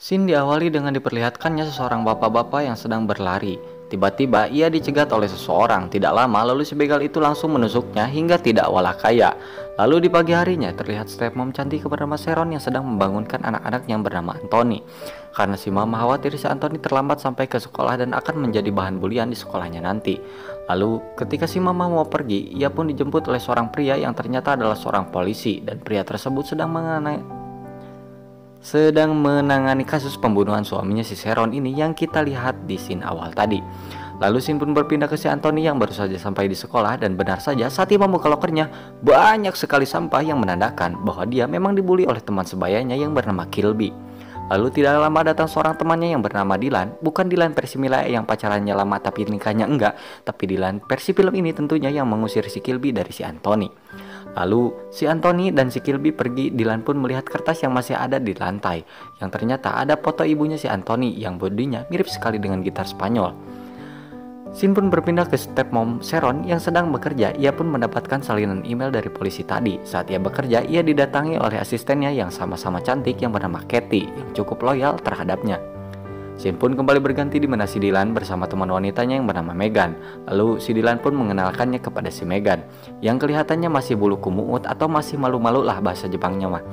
Scene diawali dengan diperlihatkannya seseorang bapak-bapak yang sedang berlari. Tiba-tiba ia dicegat oleh seseorang. Tidak lama lalu si begal itu langsung menusuknya hingga tidak walah kaya. Lalu di pagi harinya terlihat stepmom cantik bernama Sharon yang sedang membangunkan anak-anak yang bernama Anthony. Karena si mama khawatir si Anthony terlambat sampai ke sekolah dan akan menjadi bahan bulian di sekolahnya nanti. Lalu ketika si mama mau pergi, ia pun dijemput oleh seorang pria yang ternyata adalah seorang polisi. Dan pria tersebut sedang menangani kasus pembunuhan suaminya si Sharon ini yang kita lihat di scene awal tadi. Lalu scene pun berpindah ke si Anthony yang baru saja sampai di sekolah, dan benar saja saat ia membuka lokernya banyak sekali sampah yang menandakan bahwa dia memang dibully oleh teman sebayanya yang bernama Kilby. Lalu tidak lama datang seorang temannya yang bernama Dylan. Bukan Dylan versi Mila yang pacarannya lama tapi nikahnya enggak, tapi Dylan versi film ini tentunya yang mengusir si Kilby dari si Anthony. Lalu si Anthony dan si Kilby pergi. Dylan pun melihat kertas yang masih ada di lantai, yang ternyata ada foto ibunya si Anthony yang bodinya mirip sekali dengan gitar Spanyol. Scene pun berpindah ke stepmom Sharon yang sedang bekerja. Ia pun mendapatkan salinan email dari polisi tadi. Saat ia bekerja, ia didatangi oleh asistennya yang sama-sama cantik yang bernama Katie yang cukup loyal terhadapnya. Scene pun kembali berganti di mana si Dylan bersama teman wanitanya yang bernama Megan. Lalu si Dylan pun mengenalkannya kepada si Megan yang kelihatannya masih bulu kumuut atau masih malu-malu lah bahasa Jepangnya mah.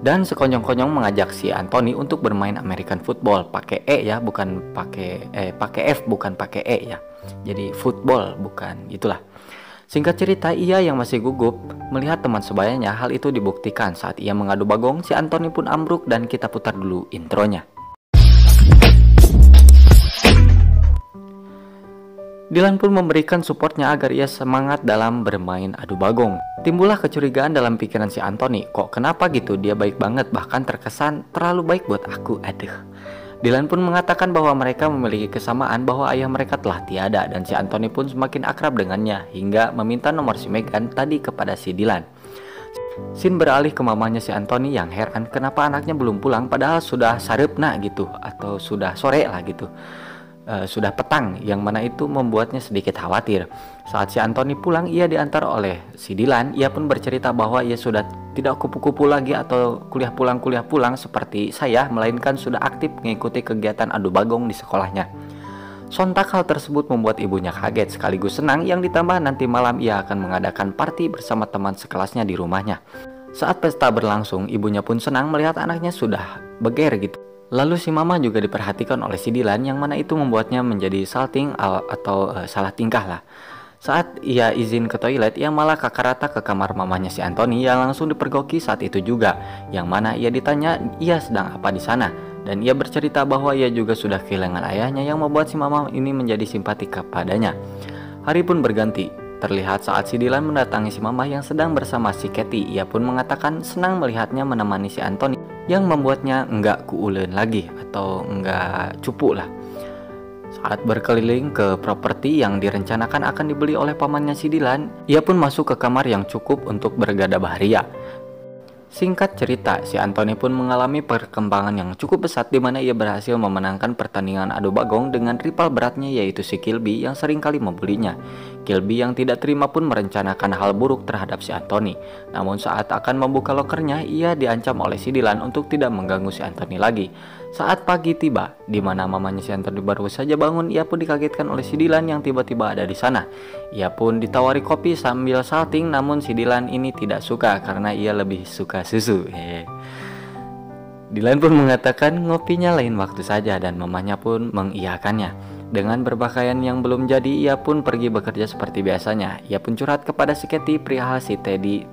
Dan sekonyong-konyong mengajak si Anthony untuk bermain American football pakai E ya, bukan pakai F bukan pakai E ya. Jadi football bukan itulah. Singkat cerita, ia yang masih gugup melihat teman sebayanya hal itu dibuktikan saat ia mengadu bagong. Si Anthony pun ambruk dan kita putar dulu intronya. Dylan pun memberikan supportnya agar ia semangat dalam bermain adu bagong. Timbullah kecurigaan dalam pikiran si Anthony, kok kenapa gitu dia baik banget, bahkan terkesan terlalu baik buat aku, aduh. Dylan pun mengatakan bahwa mereka memiliki kesamaan bahwa ayah mereka telah tiada, dan si Anthony pun semakin akrab dengannya hingga meminta nomor si Megan tadi kepada si Dylan. Scene beralih ke mamanya si Anthony yang heran kenapa anaknya belum pulang padahal sudah sarepna gitu atau sudah sore lah gitu. Sudah petang, yang mana itu membuatnya sedikit khawatir. Saat si Anthony pulang, ia diantar oleh si Dylan. Ia pun bercerita bahwa ia sudah tidak kupu-kupu lagi atau kuliah pulang seperti saya, melainkan sudah aktif mengikuti kegiatan adu bagong di sekolahnya. Sontak hal tersebut membuat ibunya kaget sekaligus senang, yang ditambah nanti malam ia akan mengadakan party bersama teman sekelasnya di rumahnya. Saat pesta berlangsung, ibunya pun senang melihat anaknya sudah beger gitu. Lalu si mama juga diperhatikan oleh si Dylan, yang mana itu membuatnya menjadi salting atau salah tingkah lah. Saat ia izin ke toilet, ia malah kakarata ke kamar mamanya si Anthony yang langsung dipergoki saat itu juga. Yang mana ia ditanya ia sedang apa di sana, dan ia bercerita bahwa ia juga sudah kehilangan ayahnya, yang membuat si mama ini menjadi simpati kepadanya. Hari pun berganti. Terlihat saat si Dylan mendatangi si mama yang sedang bersama si Katie. Ia pun mengatakan senang melihatnya menemani si Anthony, yang membuatnya enggak kuuleun lagi atau enggak cupu lah. Saat berkeliling ke properti yang direncanakan akan dibeli oleh pamannya si Dylan, ia pun masuk ke kamar yang cukup untuk bergada bahagia. Singkat cerita, si Anthony pun mengalami perkembangan yang cukup pesat di mana ia berhasil memenangkan pertandingan adu bagong dengan rival beratnya yaitu si Kilby yang seringkali membulinya. Kilby yang tidak terima pun merencanakan hal buruk terhadap si Anthony. Namun saat akan membuka lokernya, ia diancam oleh si Dylan untuk tidak mengganggu si Anthony lagi. Saat pagi tiba, di mana mamanya si Anthony baru saja bangun, ia pun dikagetkan oleh si Dylan yang tiba-tiba ada di sana. Ia pun ditawari kopi sambil salting, namun si Dylan ini tidak suka karena ia lebih suka susu. Dylan pun mengatakan ngopinya lain waktu saja, dan mamanya pun mengiyakannya. Dengan berpakaian yang belum jadi, ia pun pergi bekerja seperti biasanya. Ia pun curhat kepada si Katie perihal si Teddy,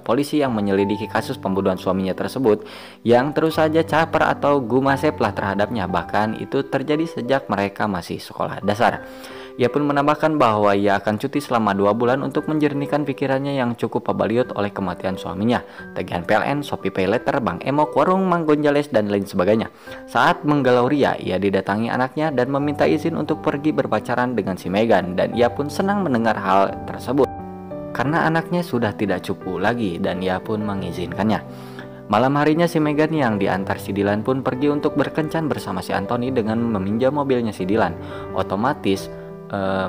polisi yang menyelidiki kasus pembunuhan suaminya tersebut, yang terus saja caper atau gumasep lah terhadapnya. Bahkan itu terjadi sejak mereka masih sekolah dasar. Ia pun menambahkan bahwa ia akan cuti selama 2 bulan untuk menjernihkan pikirannya yang cukup pabaliut oleh kematian suaminya, tagihan PLN, Shopee Pay Later, Bank Emok, warung Mang Gonjales, dan lain sebagainya. Saat menggalau ria, ia didatangi anaknya dan meminta izin untuk pergi berpacaran dengan si Megan, dan ia pun senang mendengar hal tersebut karena anaknya sudah tidak cupu lagi, dan ia pun mengizinkannya. Malam harinya si Megan yang diantar si Dylan pun pergi untuk berkencan bersama si Anthony dengan meminjam mobilnya si Dylan. Otomatis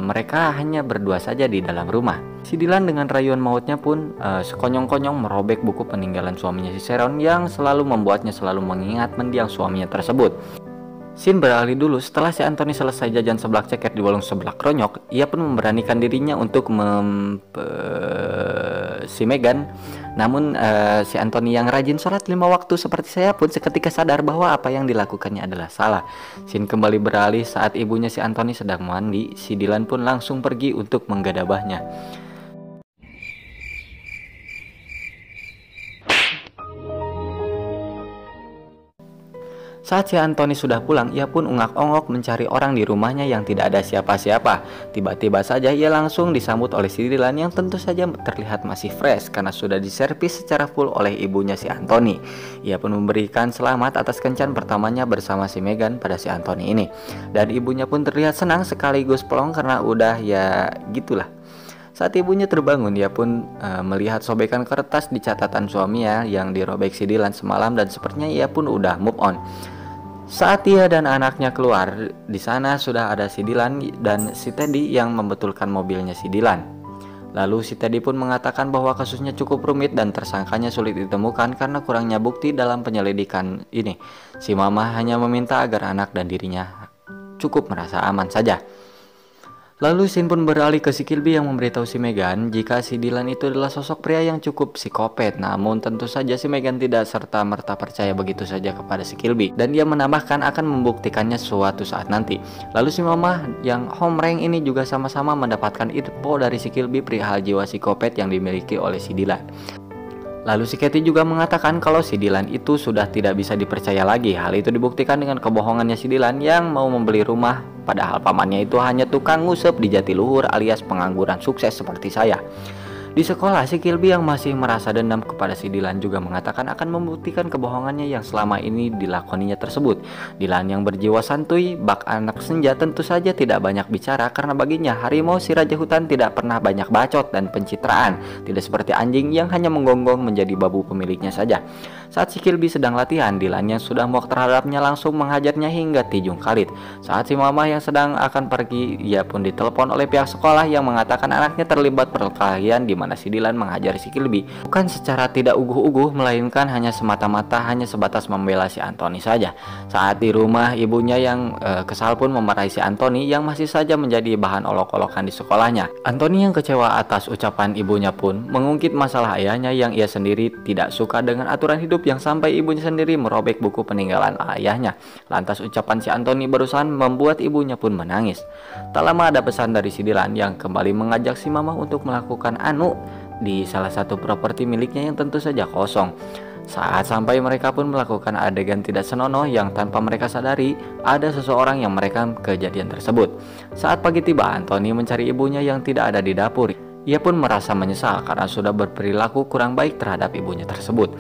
mereka hanya berdua saja di dalam rumah. Si Dylan dengan rayuan mautnya pun sekonyong-konyong merobek buku peninggalan suaminya si Sharon yang selalu membuatnya selalu mengingat mendiang suaminya tersebut. Scene beralih dulu setelah si Anthony selesai jajan seblak ceker di warung seblak ronyok. Ia pun memberanikan dirinya untuk si Megan. Namun si Anthony yang rajin sholat 5 waktu seperti saya pun seketika sadar bahwa apa yang dilakukannya adalah salah. Scene kembali beralih saat ibunya si Anthony sedang mandi. Si Dylan pun langsung pergi untuk menggadabahnya. Saat si Anthony sudah pulang, ia pun ungak-ongok mencari orang di rumahnya yang tidak ada siapa-siapa. Tiba-tiba saja ia langsung disambut oleh si Dylan yang tentu saja terlihat masih fresh karena sudah diservis secara full oleh ibunya si Anthony. Ia pun memberikan selamat atas kencan pertamanya bersama si Megan pada si Anthony ini. Dan ibunya pun terlihat senang sekaligus plong karena udah ya gitulah. Saat ibunya terbangun, ia pun melihat sobekan kertas di catatan suaminya yang dirobek si Dylan semalam dan sepertinya ia pun udah move on. Saat ia dan anaknya keluar, di sana sudah ada si Dylan dan si Teddy yang membetulkan mobilnya si Dylan. Lalu si Teddy pun mengatakan bahwa kasusnya cukup rumit dan tersangkanya sulit ditemukan karena kurangnya bukti dalam penyelidikan ini. Si mama hanya meminta agar anak dan dirinya cukup merasa aman saja. Lalu scene pun beralih ke si Kilby yang memberitahu si Megan jika si Dylan itu adalah sosok pria yang cukup psikopat. Namun tentu saja si Megan tidak serta-merta percaya begitu saja kepada si Kilby. Dan dia menambahkan akan membuktikannya suatu saat nanti. Lalu si mama yang homreng ini juga sama-sama mendapatkan info dari si Kilby perihal jiwa psikopat yang dimiliki oleh si Dylan. Lalu si Katie juga mengatakan kalau si Dylan itu sudah tidak bisa dipercaya lagi. Hal itu dibuktikan dengan kebohongannya si Dylan yang mau membeli rumah, padahal pamannya itu hanya tukang ngusep di Jatiluhur alias pengangguran sukses seperti saya. Di sekolah, si Kilby yang masih merasa dendam kepada si Dylan juga mengatakan akan membuktikan kebohongannya yang selama ini dilakoninya tersebut. Dylan yang berjiwa santuy, bak anak senja tentu saja tidak banyak bicara karena baginya harimau si raja hutan tidak pernah banyak bacot dan pencitraan. Tidak seperti anjing yang hanya menggonggong menjadi babu pemiliknya saja. Saat si Kilby sedang latihan, Dylan yang sudah muak terhadapnya langsung menghajarnya hingga Tijung Khalid. Saat si mama yang sedang akan pergi, ia pun ditelepon oleh pihak sekolah yang mengatakan anaknya terlibat perkelahian di mana si Dylan menghajar si Kilby. Bukan secara tidak uguh-uguh, melainkan hanya semata-mata hanya sebatas membela si Anthony saja. Saat di rumah, ibunya yang kesal pun memarahi si Anthony yang masih saja menjadi bahan olok-olokan di sekolahnya. Anthony yang kecewa atas ucapan ibunya pun mengungkit masalah ayahnya yang ia sendiri tidak suka dengan aturan hidup yang sampai ibunya sendiri merobek buku peninggalan ayahnya. Lantas ucapan si Anthony barusan membuat ibunya pun menangis. Tak lama ada pesan dari si Dylan yang kembali mengajak si mama untuk melakukan anu di salah satu properti miliknya yang tentu saja kosong. Saat sampai mereka pun melakukan adegan tidak senonoh yang tanpa mereka sadari ada seseorang yang merekam kejadian tersebut. Saat pagi tiba, Anthony mencari ibunya yang tidak ada di dapur. Ia pun merasa menyesal karena sudah berperilaku kurang baik terhadap ibunya tersebut.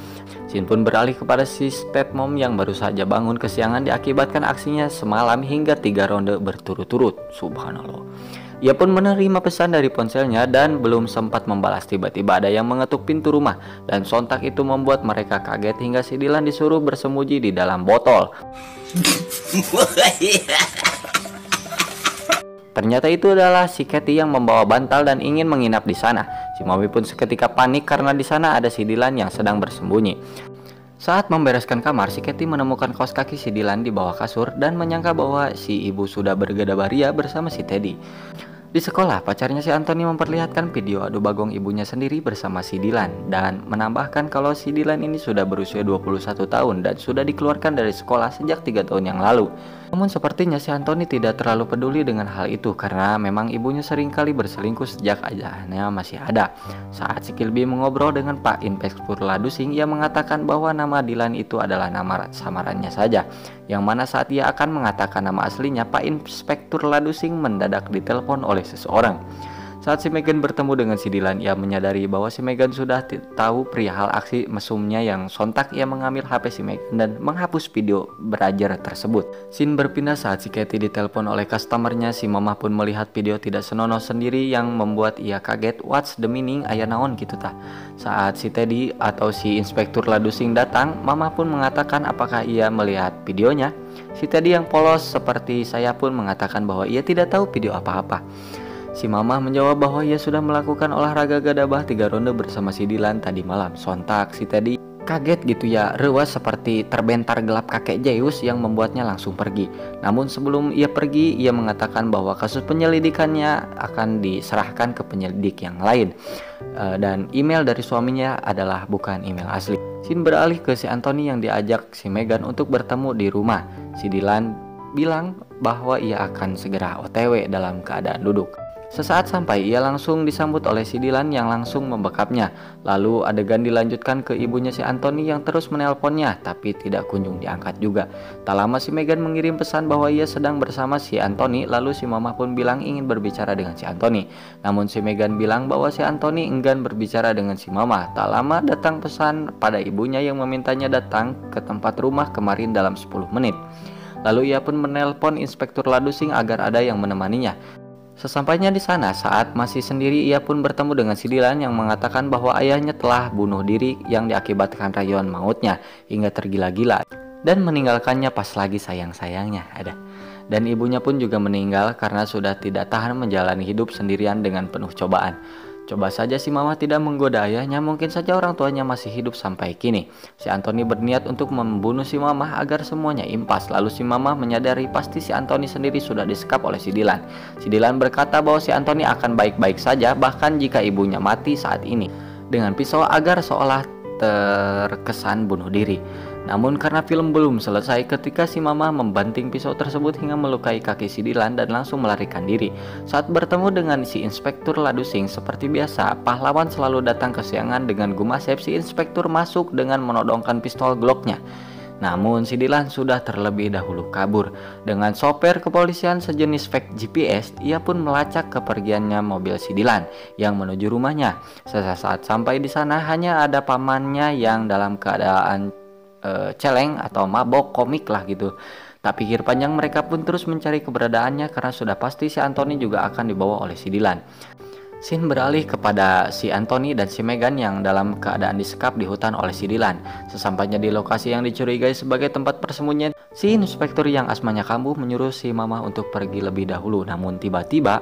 Scene pun beralih kepada si stepmom yang baru saja bangun kesiangan diakibatkan aksinya semalam hingga 3 ronde berturut-turut. Subhanallah. Ia pun menerima pesan dari ponselnya dan belum sempat membalas, tiba-tiba ada yang mengetuk pintu rumah dan sontak itu membuat mereka kaget hingga si Dylan disuruh bersembunyi di dalam botol. Ternyata itu adalah si Katie yang membawa bantal dan ingin menginap di sana. Si Mommy pun seketika panik karena di sana ada si Dylan yang sedang bersembunyi. Saat membereskan kamar, si Katie menemukan kaos kaki si Dylan di bawah kasur dan menyangka bahwa si ibu sudah bergadabah ria bersama si Teddy. Di sekolah, pacarnya si Anthony memperlihatkan video adu bagong ibunya sendiri bersama si Dylan dan menambahkan kalau si Dylan ini sudah berusia 21 tahun dan sudah dikeluarkan dari sekolah sejak 3 tahun yang lalu. Namun sepertinya si Anthony tidak terlalu peduli dengan hal itu karena memang ibunya seringkali berselingkuh sejak ayahnya masih ada. Saat si Kilby mengobrol dengan Pak Inspektur Ladusing, ia mengatakan bahwa nama Dylan itu adalah nama samarannya saja. Yang mana saat ia akan mengatakan nama aslinya, Pak Inspektur Ladusing mendadak ditelepon oleh seseorang. Saat si Megan bertemu dengan si Dylan, ia menyadari bahwa si Megan sudah tahu perihal aksi mesumnya yang sontak ia mengambil HP si Megan dan menghapus video berajar tersebut. Scene berpindah saat si Katie ditelepon oleh customernya. Si Mama pun melihat video tidak senonoh sendiri yang membuat ia kaget. What's the meaning? Aya naon gitu tah. Saat si Teddy atau si Inspektur Ladusing datang, Mama pun mengatakan apakah ia melihat videonya. Si Teddy yang polos seperti saya pun mengatakan bahwa ia tidak tahu video apa-apa. Si Mama menjawab bahwa ia sudah melakukan olahraga gadabah 3 ronde bersama si Dylan tadi malam. Sontak si Teddy kaget gitu ya, rewas seperti terbentar gelap kakek Zeus yang membuatnya langsung pergi. Namun sebelum ia pergi, ia mengatakan bahwa kasus penyelidikannya akan diserahkan ke penyelidik yang lain. Dan email dari suaminya adalah bukan email asli. Scene beralih ke si Anthony yang diajak si Megan untuk bertemu di rumah. Si Dylan bilang bahwa ia akan segera OTW dalam keadaan duduk. Sesaat sampai, ia langsung disambut oleh si Dylan yang langsung membekapnya. Lalu adegan dilanjutkan ke ibunya si Anthony yang terus menelponnya, tapi tidak kunjung diangkat juga. Tak lama si Megan mengirim pesan bahwa ia sedang bersama si Anthony, lalu si Mama pun bilang ingin berbicara dengan si Anthony. Namun si Megan bilang bahwa si Anthony enggan berbicara dengan si Mama. Tak lama datang pesan pada ibunya yang memintanya datang ke tempat rumah kemarin dalam 10 menit. Lalu ia pun menelpon Inspektur Ladusing agar ada yang menemaninya. Sesampainya di sana, saat masih sendiri, ia pun bertemu dengan si Dylan yang mengatakan bahwa ayahnya telah bunuh diri yang diakibatkan rayuan mautnya hingga tergila-gila dan meninggalkannya pas lagi sayang-sayangnya ada. Dan ibunya pun juga meninggal karena sudah tidak tahan menjalani hidup sendirian dengan penuh cobaan. Coba saja si Mama tidak menggoda ayahnya, mungkin saja orang tuanya masih hidup sampai kini. Si Anthony berniat untuk membunuh si Mama agar semuanya impas. Lalu si Mama menyadari pasti si Anthony sendiri sudah disekap oleh si Dylan. Si Dylan berkata bahwa si Anthony akan baik-baik saja bahkan jika ibunya mati saat ini dengan pisau agar seolah terkesan bunuh diri. Namun karena film belum selesai ketika si Mama membanting pisau tersebut hingga melukai kaki si Dylan dan langsung melarikan diri. Saat bertemu dengan si Inspektur Ladusing, seperti biasa pahlawan selalu datang kesiangan. Dengan gumasep si Inspektur masuk dengan menodongkan pistol Glocknya. Namun si Dylan sudah terlebih dahulu kabur. Dengan sopir kepolisian sejenis fake GPS, ia pun melacak kepergiannya mobil si Dylan yang menuju rumahnya. Sesaat sampai di sana hanya ada pamannya yang dalam keadaan celeng atau mabok komik lah gitu. Tak pikir panjang mereka pun terus mencari keberadaannya karena sudah pasti si Anthony juga akan dibawa oleh si Dylan. Scene beralih kepada si Anthony dan si Megan yang dalam keadaan disekap di hutan oleh si Dylan. Sesampainya di lokasi yang dicurigai sebagai tempat persembunyian, si inspektur yang asmanya kambuh menyuruh si Mama untuk pergi lebih dahulu. Namun tiba-tiba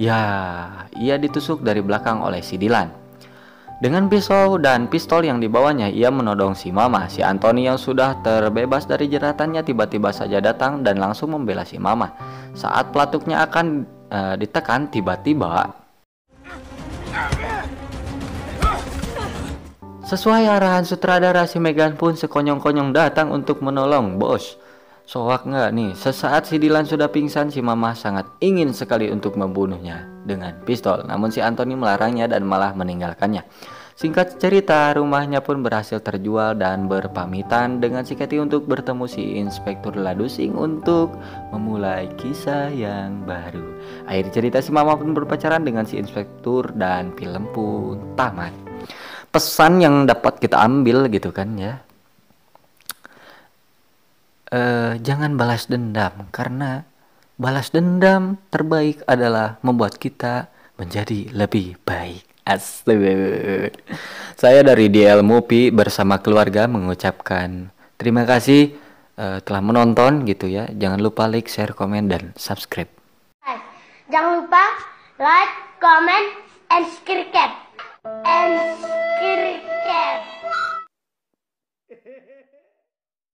ia ditusuk dari belakang oleh si Dylan. Dengan pisau dan pistol yang dibawanya, ia menodong si Mama. Si Anthony yang sudah terbebas dari jeratannya tiba-tiba saja datang dan langsung membela si Mama. Saat pelatuknya akan ditekan, tiba-tiba sesuai arahan sutradara, si Megan pun sekonyong-konyong datang untuk menolong. Bos, soak nggak nih? Sesaat si Dylan sudah pingsan, si Mama sangat ingin sekali untuk membunuhnya dengan pistol. Namun si Anthony melarangnya dan malah meninggalkannya. Singkat cerita, rumahnya pun berhasil terjual dan berpamitan dengan si Katie untuk bertemu si Inspektur Ladusing untuk memulai kisah yang baru. Akhir cerita, si Mama pun berpacaran dengan si Inspektur dan film pun tamat. Pesan yang dapat kita ambil gitu kan ya, jangan balas dendam, karena balas dendam terbaik adalah membuat kita menjadi lebih baik. Astaga. Saya dari DL Movie bersama keluarga mengucapkan terima kasih telah menonton gitu ya. Jangan lupa like, share, komen, dan subscribe. Jangan lupa like, comment, and subscribe.